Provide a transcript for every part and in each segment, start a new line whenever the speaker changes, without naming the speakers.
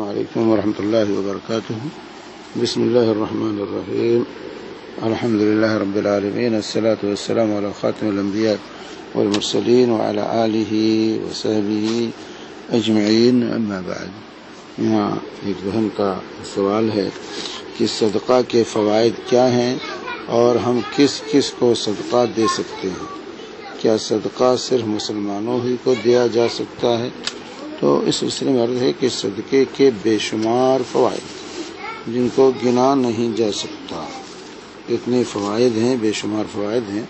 علیکم ورحمۃ اللہ وبرکاتہ۔ بسم اللہ الرحمن الرحیم، الحمد للہ رب العالمین، الصلاۃ والسلام علی خاتم الانبیاء والمرسلین وعلی آلہ وصحبہ اجمعین، اما بعد۔ یہاں ایک بہن کا سوال ہے کہ صدقہ کے فوائد کیا ہیں اور ہم کس کس کو صدقہ دے سکتے ہیں؟ کیا صدقہ صرف مسلمانوں ہی کو دیا جا سکتا ہے؟ تو اس سلسلے میں عرض ہے کہ صدقے کے بے شمار فوائد جن کو گنا نہیں جا سکتا، اتنے فوائد ہیں، بے شمار فوائد ہیں۔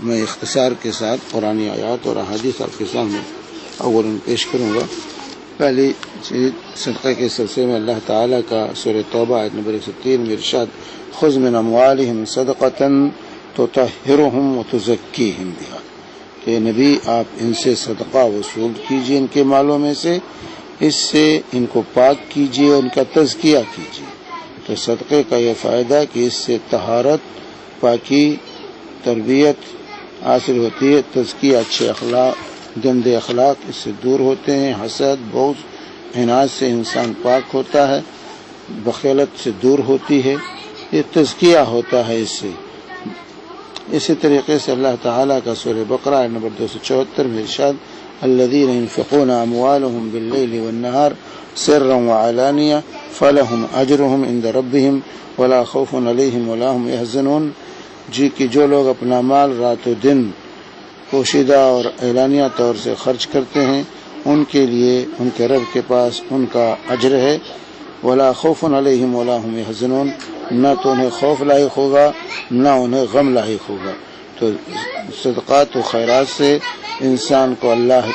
میں اختصار کے ساتھ قرآنی آیات اور احادیث آپ کے سامنے اولاً پیش کروں گا۔ پہلی چیز، صدقے کے سلسلے میں اللہ تعالیٰ کا سورہ توبہ آیت نمبر 103 میں ارشاد، خذ من اموالہم صدقۃ تطہرہم وتزکیہم بہا، کہ نبی آپ ان سے صدقہ وصول کیجیے، ان کے مالوں میں سے، اس سے ان کو پاک کیجیے، ان کا تزکیہ کیجیے۔ تو صدقے کا یہ فائدہ کہ اس سے طہارت، پاکی، تربیت حاصل ہوتی ہے، تزکیہ، اچھے اخلاق، گندے اخلاق اس سے دور ہوتے ہیں، حسد، بغض، عناد سے انسان پاک ہوتا ہے، بخیلت سے دور ہوتی ہے، یہ تزکیہ ہوتا ہے اس سے۔ اسی طریقے سے اللہ تعالیٰ کا سورہ بقرہ نمبر 274 میں ارشاد، الذین ينفقون اموالهم باللیل والنہار سرا وعلانیہ فلہم اجرہم عند ربہم ولا خوف علیہم ولا هم يحزنون، جی کہ جو لوگ اپنا مال رات و دن پوشیدہ اور اعلانیہ طور سے خرچ کرتے ہیں، ان کے لیے ان کے رب کے پاس ان کا اجر ہے، ولا خوف علیہم ولا هم يحزنون، نہ تو انہیں خوف لاحق ہوگا نہ انہیں غم لاحق ہوگا۔ تو صدقات و خیرات سے انسان کو اللہ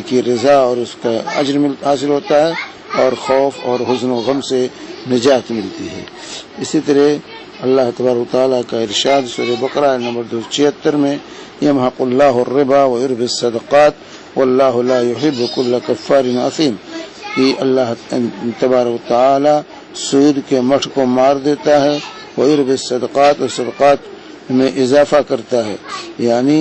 کی رضا اور اس کا اجر حاصل ہوتا ہے، اور خوف اور حزن و غم سے نجات ملتی ہے۔ اسی طرح اللہ تبارک و تعالیٰ کا ارشاد سورہ بقرہ نمبر 276 میں، یمحق اللہ الربا ویربی الصدقات واللہ لا یحب کل کفار اثیم، کہ اللہ تبارک و تعالیٰ سود کے مٹھ کو مار دیتا ہے، ویربی الصدقات، اور صدقات میں اضافہ کرتا ہے، یعنی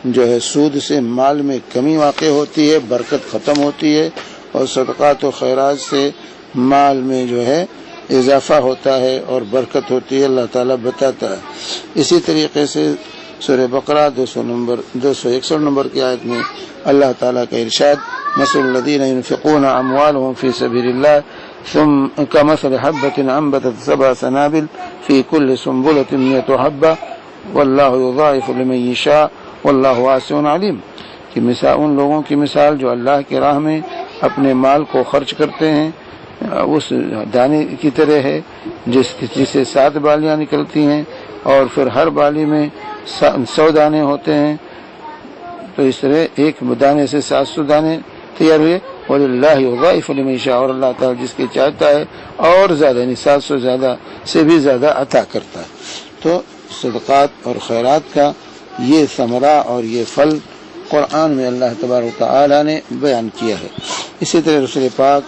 جو ہے سود سے مال میں کمی واقع ہوتی ہے، برکت ختم ہوتی ہے، اور صدقات و خیرات سے مال میں جو ہے اضافہ ہوتا ہے اور برکت ہوتی ہے، اللہ تعالیٰ بتاتا ہے۔ اسی طریقے سے سورہ بقرہ 261 نمبر کی آیت میں اللہ تعالیٰ کا ارشاد، مثل الذین ينفقون اموالهم فی سبیل اللہ كمثل حبة انبتت 7 سنابل في كل سنبلة 100 حبة واللہ یضاعف لمن یشاء واللہ واسع علیم، کہ مثال ان لوگوں کی مثال جو اللہ کی راہ میں اپنے مال کو خرچ کرتے ہیں اس دانے کی طرح ہے جسے 7 بالیاں نکلتی ہیں، اور پھر ہر بالی میں 100 دانے ہوتے ہیں، تو اس طرح ایک دانے سے 700 دانے تیار ہوئے، وَلِلَّهِ يُضَاعِفُ لِمَن يَشَاءُ، اور اللہ تعالیٰ جس کی چاہتا ہے اور زیادہ، یعنی 700 زیادہ سے بھی زیادہ عطا کرتا ہے۔ تو صدقات اور خیرات کا یہ ثمرہ اور یہ پھل قرآن میں اللہ تبارک و تعالیٰ نے بیان کیا ہے۔ اسی طرح رسول پاک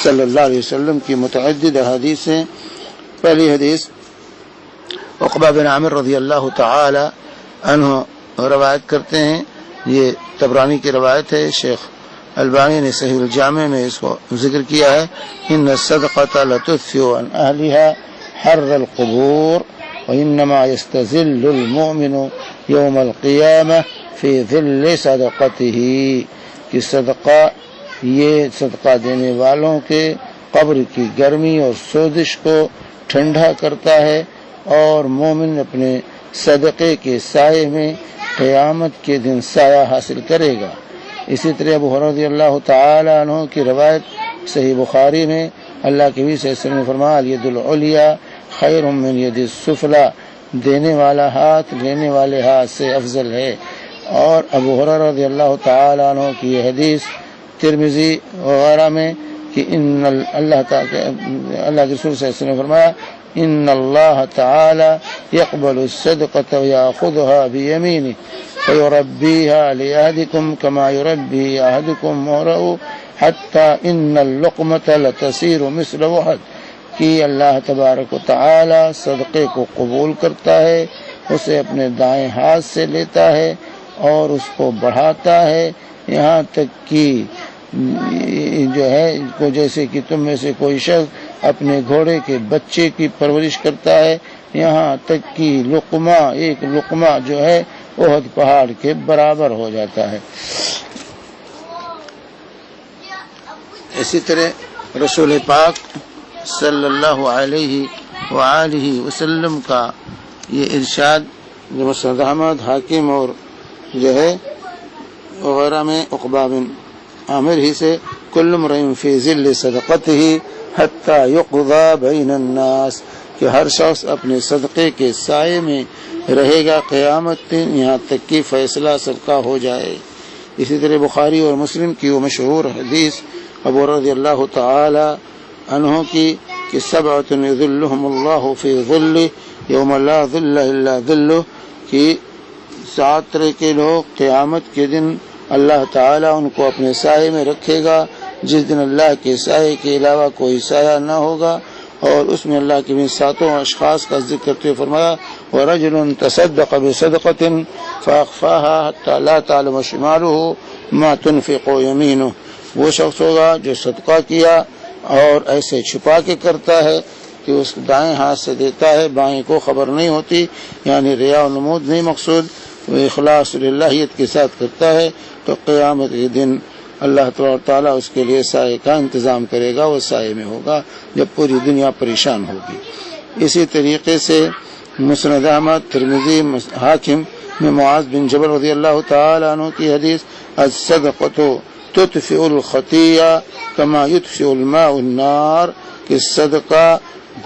صلی اللہ علیہ وسلم کی متعدد احادیث ہیں۔ پہلی حدیث عقبہ بن عامر رضی اللہ تعالی عنہ روایت کرتے ہیں، یہ طبرانی کی روایت ہے، شیخ البانی نے صحیح الجامع میں اس کو ذکر کیا ہے، ان الصدقۃ لتدفع عن اہلها حر القبور وانما يستظل المؤمن یوم القیامہ فی ظل صدقته، کہ صدقہ، یہ صدقہ دینے والوں کے قبر کی گرمی اور سوزش کو ٹھنڈا کرتا ہے، اور مومن اپنے صدقے کے سائے میں قیامت کے دن سایہ حاصل کرے گا۔ اسی طرح ابو ہریرہ رضی اللہ تعالی عنہ کی روایت صحیح بخاری میں اللہ کے نبی صلی اللہ علیہ وسلم نے فرمایا، الید العلیٰ خیر من ید السفلی، دینے والا ہاتھ لینے والے ہاتھ سے افضل ہے۔ اور ابو ہریرہ رضی اللہ تعالی عنہ کی یہ حدیث ترمذی وغیرہ میں کہ اللہ کے رسول صلی اللہ علیہ وسلم نے فرمایا، ان اللہ تعالی یقبل الصدقۃ ویأخذها بیمینہ فیربیها لأحدکم کما یربی احدکم مہرہ حتی ان اللقمۃ لتصیر مثل احد، کہ اللہ تبارک و تعالی صدقے کو قبول کرتا ہے، اسے اپنے دائیں ہاتھ سے لیتا ہے اور اس کو بڑھاتا ہے، یہاں تک کہ جو ہے کو جیسے کہ تم میں سے کوئی شخص اپنے گھوڑے کے بچے کی پرورش کرتا ہے، یہاں تک کہ ایک لقمہ جو ہے احد پہاڑ کے برابر ہو جاتا ہے۔ اسی طرح رسول پاک صلی اللہ علیہ وآلہ وسلم کا یہ ارشاد جو مسند احمد، حاکم اور جو ہے وغیرہ میں عقبہ بن عامر ہی سے، کل امرئ فی ظل صدقتہ حتی یقضی بین الناس، کہ ہر شخص اپنے صدقے کے سائے میں رہے گا قیامت دن، یہاں تک کہ فیصلہ سب کا ہو جائے۔ اسی طرح بخاری اور مسلم کی وہ مشہور حدیث ابو رضی اللہ تعالی عنہ کی کہ سبعۃ یظلھم اللہ فی ظلہ یوم لا ظل الا ظلہ، کہ 7 طرح کے لوگ قیامت کے دن اللہ تعالیٰ ان کو اپنے سائے میں رکھے گا، جس دن اللہ کے سائے کے علاوہ کوئی سایہ نہ ہوگا، اور اس میں اللہ کے 7 اشخاص کا ذکر کرتے فرمایا وَرَجُلٌ تَصَدَّقَ بِصَدْقَةٍ فَأَخْفَاهَا حَتَّى لَا تَعْلَمَ شِمَالُهُ مَا تُنْفِقُ يَمِينُهُ، وہ شخص ہوگا جو صدقہ کیا اور ایسے چھپا کے کرتا ہے کہ اس دائیں ہاتھ سے دیتا ہے، بائیں کو خبر نہیں ہوتی، یعنی ریا و نمود نہیں مقصود، وہ اخلاص للہیت کے ساتھ کرتا ہے، تو قیامت کے دن اللہ تعالیٰ اس کے لیے سائے کا انتظام کرے گا، وہ سائے میں ہوگا جب پوری دنیا پریشان ہوگی۔ اسی طریقے سے مسند احمد، ترمذی، حاکم میں معاذ بن جبل رضی اللہ تعالی عنہ کی حدیث الصدقۃ تطفئ الخطیہ کما یطفئ الماء النار، کہ صدقہ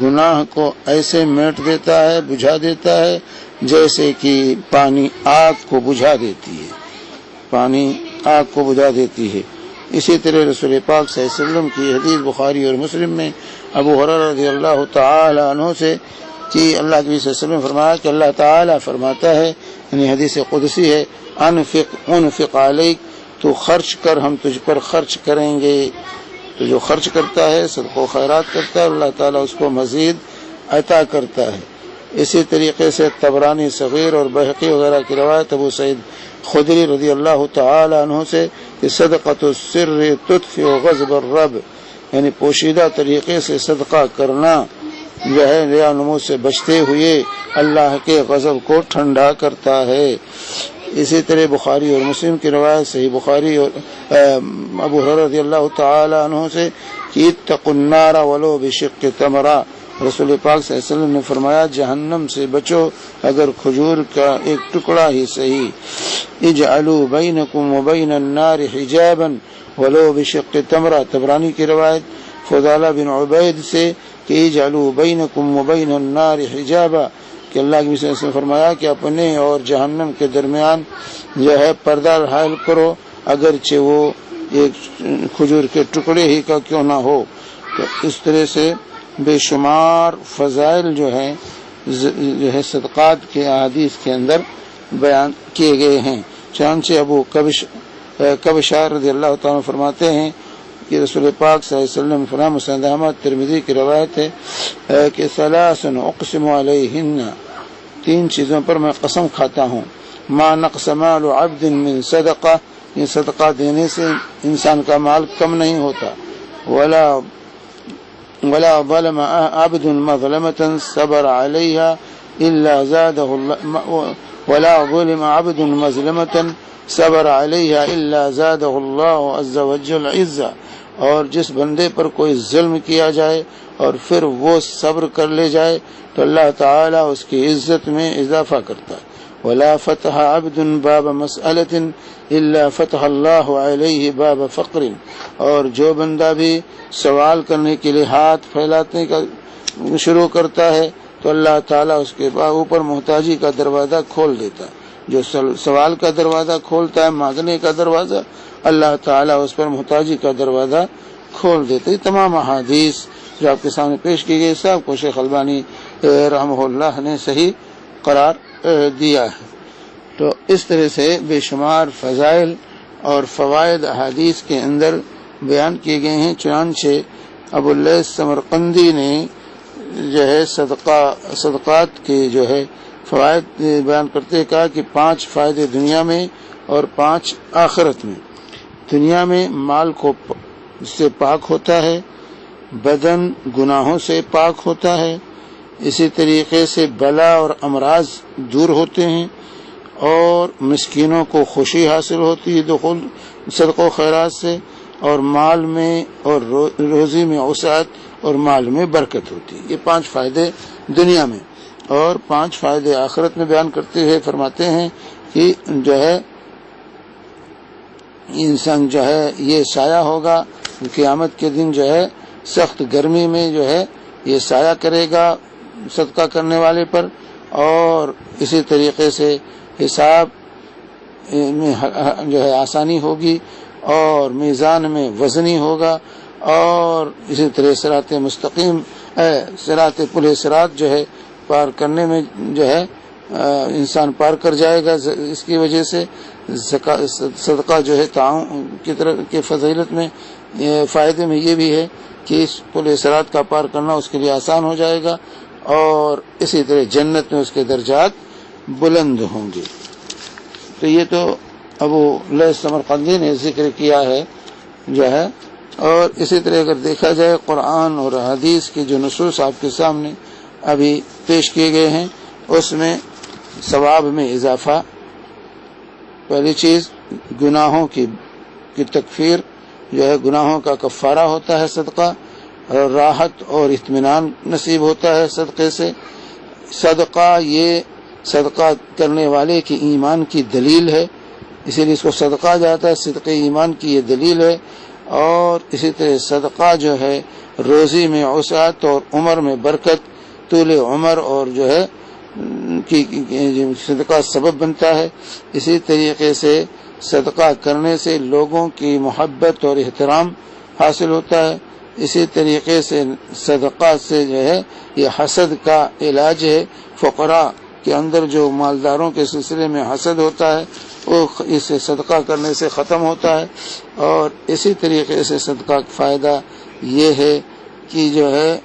گناہ کو ایسے میٹ دیتا ہے، بجھا دیتا ہے، جیسے کہ پانی آگ کو بجھا دیتی ہے، پانی آگ کو بجھا دیتی ہے۔ اسی طرح رسول پاک صلی اللہ علیہ وسلم کی حدیث بخاری اور مسلم میں ابو ہریرہ رضی اللہ تعالی عنہ سے کہ اللہ کے نبی صلی اللہ علیہ وسلم نے فرمایا کہ اللہ تعالی فرماتا ہے، یعنی حدیث قدسی ہے، انفق علیک، تو خرچ کر، ہم تجھ پر خرچ کریں گے۔ تو جو خرچ کرتا ہے، صدقہ و خیرات کرتا ہے، اللہ تعالیٰ اس کو مزید عطا کرتا ہے۔ اسی طریقے سے طبرانی صغیر اور بہقی وغیرہ کی روایت ابو سعید خدری رضی اللہ تعالی عنہ سے کہ صدقۃ السر تطفئ غضب الرب، یعنی پوشیدہ طریقے سے صدقہ کرنا جو ہے ریا نمود سے بچتے ہوئے اللہ کے غضب کو ٹھنڈا کرتا ہے۔ اسی طرح بخاری اور مسلم کی روایت صحیح بخاری اور ابو ہریرہ رضی اللہ تعالی عنہ سے کہ اتقوا النار ولو بشق تمرہ، رسول پاک صلی اللہ علیہ وسلم نے فرمایا جہنم سے بچو اگر کھجور کا ایک ٹکڑا ہی صحیح۔ اجعلوا بینکم وبین النار حجابا ولو بشق تمرہ، طبرانی کی روایت فضالہ بن عبید سے کہ اجعلوا بینکم وبین النار حجابا، کہ اللہ کے نبی نے فرمایا کہ اپنے اور جہنم کے درمیان جو ہے پردہ حائل کرو، اگرچہ وہ ایک کھجور کے ٹکڑے ہی کا کیوں نہ ہو۔ تو اس طرح سے بے شمار فضائل جو ہے صدقات کے احادیث کے اندر بیان کیے گئے ہیں۔ چنانچہ ابو کبشہ رضی اللہ تعالیٰ فرماتے ہیں کہ رسول پاک صلی اللہ علیہ وسلم فرمایا، مسند احمد ترمذی کی روایت ہے کہ ثلاث اقسم علیہن، 3 چیزوں پر میں قسم کھاتا ہوں، ما نقص مال عبد من صدقہ، یہ صدقہ دینے سے انسان کا مال کم نہیں ہوتا، ولا ظلم عبد مظلمة صبر عليها إلا زاده الله، ولا ظلم عبد مظلمة صبر عليها إلا زاده الله عز وجل عزا، اور جس بندے پر کوئی ظلم کیا جائے اور پھر وہ صبر کر لے جائے تو اللہ تعالیٰ اس کی عزت میں اضافہ کرتا ہے۔ ولا فتح عبد باب مسألة الا فتح اللہ علیہ باب فقر، اور جو بندہ بھی سوال کرنے کے لیے ہاتھ پھیلانے کا شروع کرتا ہے تو اللہ تعالیٰ اس کے اوپر محتاجی کا دروازہ کھول دیتا ہے۔ جو سوال کا دروازہ کھولتا ہے، مانگنے کا دروازہ، اللہ تعالیٰ اس پر محتاجی کا دروازہ کھول دیتے۔ تمام احادیث جو آپ کے سامنے پیش کی گئی سب کو شیخ البانی رحمہ اللہ نے صحیح قرار دیا ہے۔ تو اس طرح سے بے شمار فضائل اور فوائد احادیث کے اندر بیان کیے گئے ہیں۔ چنانچہ ابو اللیث سمرقندی نے جو ہے صدقات کے جو ہے فوائد بیان کرتے کہا کہ 5 فائدے دنیا میں اور 5 آخرت میں۔ دنیا میں مال کو سے پاک ہوتا ہے، بدن گناہوں سے پاک ہوتا ہے، اسی طریقے سے بلا اور امراض دور ہوتے ہیں، اور مسکینوں کو خوشی حاصل ہوتی ہے دخول صدقہ و خیرات سے، اور مال میں اور روزی میں وسعت اور مال میں برکت ہوتی ہے۔ یہ 5 فائدے دنیا میں، اور 5 فائدے آخرت میں بیان کرتے ہوئے فرماتے ہیں کہ جو ہے انسان جو ہے یہ سایہ ہوگا قیامت کے دن، جو ہے سخت گرمی میں جو ہے یہ سایہ کرے گا صدقہ کرنے والے پر، اور اسی طریقے سے حساب میں جو ہے آسانی ہوگی، اور میزان میں وزنی ہوگا، اور اسی طرح صراط مستقیم صراط پل صراط جو ہے پار کرنے میں جو ہے انسان پار کر جائے گا۔ اس کی وجہ سے صدقہ جو ہے تعاون کی طرف کے فضیلت میں فائدے میں یہ بھی ہے کہ اس پل صراط کا پار کرنا اس کے لیے آسان ہو جائے گا، اور اسی طرح جنت میں اس کے درجات بلند ہوں گے۔ تو یہ تو ابو لیث سمرقندی نے ذکر کیا ہے جو ہے، اور اسی طرح اگر دیکھا جائے قرآن اور حدیث کے جو نصوص آپ کے سامنے ابھی پیش کیے گئے ہیں، اس میں ثواب میں اضافہ، پہلی چیز گناہوں کی تکفیر جو ہے، گناہوں کا کفارہ ہوتا ہے صدقہ، اور راحت اور اطمینان نصیب ہوتا ہے صدقے سے۔ صدقہ یہ صدقہ کرنے والے کی ایمان کی دلیل ہے، اسی لیے اس کو صدقہ جاتا ہے، صدق ایمان کی یہ دلیل ہے۔ اور اسی طرح صدقہ جو ہے روزی میں وسعت اور عمر میں برکت، طول عمر اور جو ہے صدقہ سبب بنتا ہے۔ اسی طریقے سے صدقہ کرنے سے لوگوں کی محبت اور احترام حاصل ہوتا ہے۔ اسی طریقے سے صدقہ سے جو ہے یہ حسد کا علاج ہے، فقراء کے اندر جو مالداروں کے سلسلے میں حسد ہوتا ہے وہ اسے صدقہ کرنے سے ختم ہوتا ہے۔ اور اسی طریقے سے صدقہ کا فائدہ یہ ہے کہ جو ہے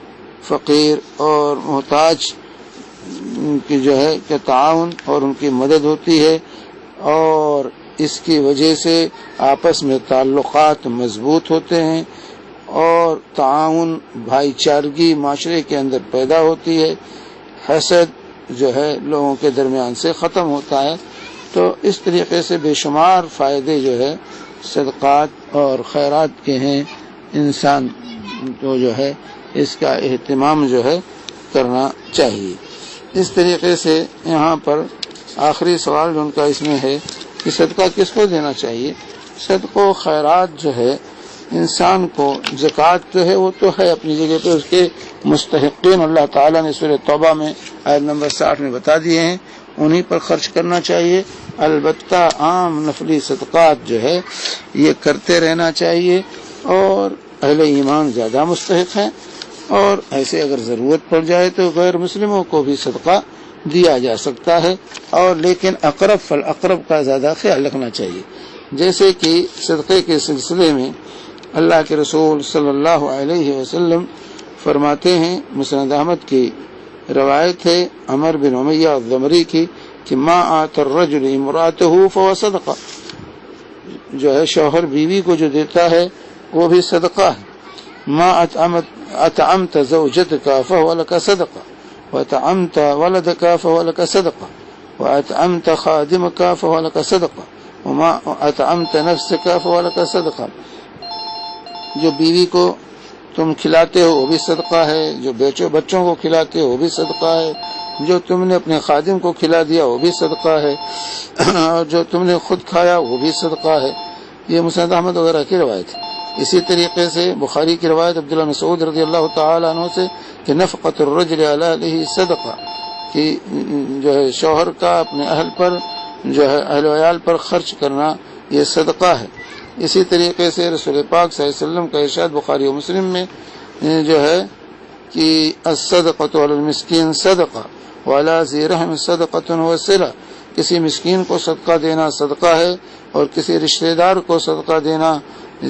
فقیر اور محتاج کی جو ہے کہ تعاون اور ان کی مدد ہوتی ہے، اور اس کی وجہ سے آپس میں تعلقات مضبوط ہوتے ہیں، اور تعاون بھائی چارگی معاشرے کے اندر پیدا ہوتی ہے، حسد جو ہے لوگوں کے درمیان سے ختم ہوتا ہے۔ تو اس طریقے سے بے شمار فائدے جو ہے صدقات اور خیرات کے ہیں، انسان کو جو ہے اس کا اہتمام جو ہے کرنا چاہیے۔ اس طریقے سے یہاں پر آخری سوال جو ان کا اس میں ہے کہ صدقہ کس کو دینا چاہیے۔ صدقہ و خیرات جو ہے انسان کو، زکوٰۃ جو ہے وہ تو ہے اپنی جگہ پہ، اس کے مستحقین اللہ تعالیٰ نے سورہ توبہ میں آیت نمبر 60 میں بتا دیے ہیں، انہی پر خرچ کرنا چاہیے۔ البتہ عام نفلی صدقات جو ہے یہ کرتے رہنا چاہیے، اور اہل ایمان زیادہ مستحق ہیں، اور ایسے اگر ضرورت پڑ جائے تو غیر مسلموں کو بھی صدقہ دیا جا سکتا ہے، اور لیکن اقرب فالاقرب کا زیادہ خیال رکھنا چاہیے۔ جیسے کہ صدقے کے سلسلے میں اللہ کے رسول صلی اللہ علیہ وسلم فرماتے ہیں، مسند احمد کی روایت ہے عمر بن امیہ الضمری کی کہ ما آت الرجل امرأته فهو صدقہ، جو ہے شوہر بیوی کو جو دیتا ہے وہ بھی صدقہ ہے۔ ما اطعمت زوجتك فهو لك صدقہ، واطعمت ولدك فهو لك صدقہ، واطعمت خادمك فهو لك صدقہ، وما اطعمت نفسك فهو لك صدقہ۔ جو بیوی کو تم کھلاتے ہو وہ بھی صدقہ ہے، جو بچوں کو کھلاتے ہو وہ بھی صدقہ ہے، جو تم نے اپنے خادم کو کھلا دیا وہ بھی صدقہ ہے، اور جو تم نے خود کھایا وہ بھی صدقہ ہے۔ یہ مسند احمد وغیرہ کی روایت ہے۔ اسی طریقے سے بخاری کی روایت عبداللہ مسعود رضی اللہ تعالی عنہ سے کہ نفقۃ الرجل علی اہلہ صدقہ، کہ جو ہے شوہر کا اپنے اہل پر جو ہے اہل و عیال پر خرچ کرنا یہ صدقہ ہے۔ اسی طریقے سے رسول پاک صلی اللہ علیہ وسلم کا ارشاد بخاری و مسلم میں جو ہے کہ الصدقۃ علی المسکین صدقہ وعلی ذی رحم صدقۃ وصلہ، کسی مسکین کو صدقہ دینا صدقہ ہے، اور کسی رشتہ دار کو صدقہ دینا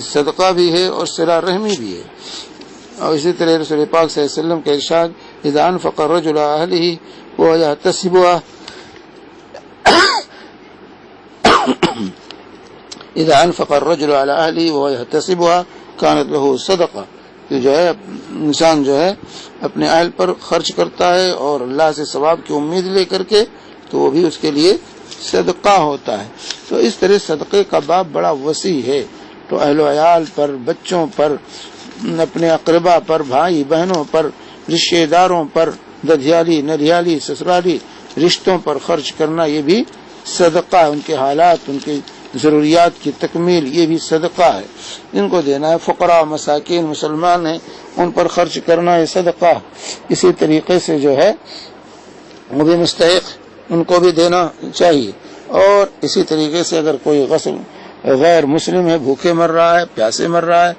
صدقہ بھی ہے اور صلہ رحمی بھی ہے۔ اور اسی طرح رسول پاک صلی اللہ علیہ وسلم کا ارشاد اذا انفق الرجل علی اہلہ ویحتسبہ اذا انفق الرجل على اهله وهو يحتسبها كانت له صدقہ، کہ جو ہے انسان جو ہے اپنے اہل پر خرچ کرتا ہے اور اللہ سے ثواب کی امید لے کر کے، تو وہ بھی اس کے لیے صدقہ ہوتا ہے۔ تو اس طرح صدقے کا باب بڑا وسیع ہے، تو اہل و عیال پر، بچوں پر، اپنے اقربا پر، بھائی بہنوں پر، رشتہ داروں پر، ددھیالی نریالی سسرالی رشتوں پر خرچ کرنا یہ بھی صدقہ ہے۔ ان کے حالات، ان کی ضروریات کی تکمیل، یہ بھی صدقہ ہے، ان کو دینا ہے۔ فقراء مساکین مسلمان ہیں، ان پر خرچ کرنا یہ صدقہ۔ اسی طریقے سے جو ہے وہ بھی مستحق، ان کو بھی دینا چاہیے۔ اور اسی طریقے سے اگر کوئی غیر مسلم ہے، بھوکے مر رہا ہے، پیاسے مر رہا ہے،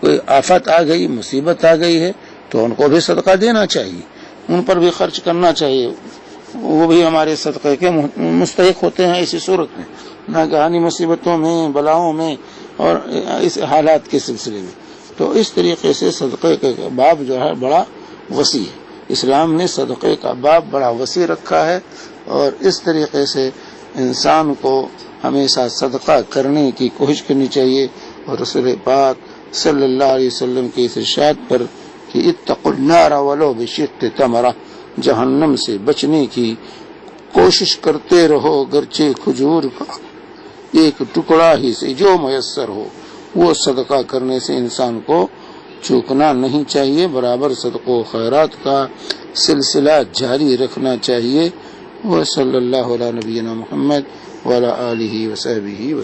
کوئی آفت آ گئی، مصیبت آ گئی ہے، تو ان کو بھی صدقہ دینا چاہیے، ان پر بھی خرچ کرنا چاہیے، وہ بھی ہمارے صدقے کے مستحق ہوتے ہیں اسی صورت میں، ناگہانی مصیبتوں میں، بلاؤں میں، اور اس حالات کے سلسلے میں۔ تو اس طریقے سے صدقے کا باب جو ہے بڑا وسیع ہے، اسلام نے صدقے کا باب بڑا وسیع رکھا ہے، اور اس طریقے سے انسان کو ہمیشہ صدقہ کرنے کی کوشش کرنی چاہیے۔ اور رسول پاک صلی اللہ علیہ وسلم کی اس ارشاد پر کہ اتقوا النار ولو بشق تمرہ، جہنم سے بچنے کی کوشش کرتے رہو گرچہ کھجور کا ایک ٹکڑا ہی سے جو میسر ہو، وہ صدقہ کرنے سے انسان کو چوکنا نہیں چاہیے، برابر صدقہ و خیرات کا سلسلہ جاری رکھنا چاہیے۔ وصلی اللہ علی نبینا محمد وعلی آلہ وصحبہ وسلم۔